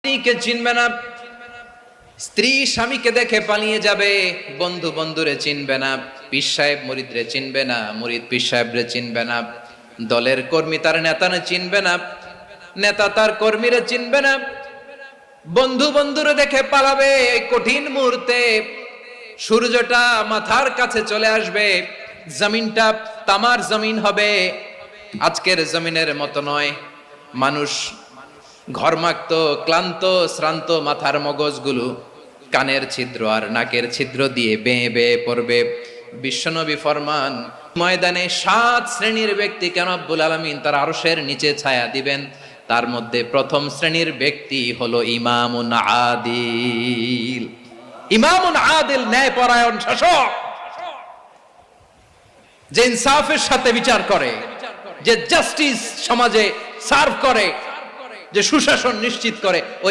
স্ত্রীকে চিনবে না, স্ত্রী স্বামীকে দেখে পালিয়ে যাবে, বন্ধু বন্ধুরে চিনবে না, পীর সাহেব মুরিদরে চিনবে না, মুরিদ পীর সাহেবরে চিনবে না, দলের কর্মী তার নেতারে চিনবে না, নেতা তার কর্মীরে চিনবে না, বন্ধু বন্ধুরে দেখে পালাবে। এই কঠিন মুহূর্তে সূর্যটা মাথার কাছে চলে আসবে, জমিনটা তামার জমিন হবে, আজকের জমিনের মতো নয়। মানুষ ঘর্মাক্ত, ক্লান্ত, শ্রান্ত মাথার মগজগুলো কানের ছিদ্র আর নাকের ছিদ্র দিয়ে বেয়ে বেয়ে পড়বে। বিশ্বনবী ফরমান, ময়দানে 7 শ্রেণীর ব্যক্তিকে রব্বুল আলামিন তার আরশের নিচে ছায়া দিবেন। তার মধ্যে প্রথম শ্রেণীর ব্যক্তি হলো ইমামুন আদিল। ইমামুন আদিল, ন্যায়পরায়ণ শাসক, যে ইনসাফের সাথে বিচার করে, যে জাস্টিস সমাজে সার্ভ করে, যে সুশাসন নিশ্চিত করে।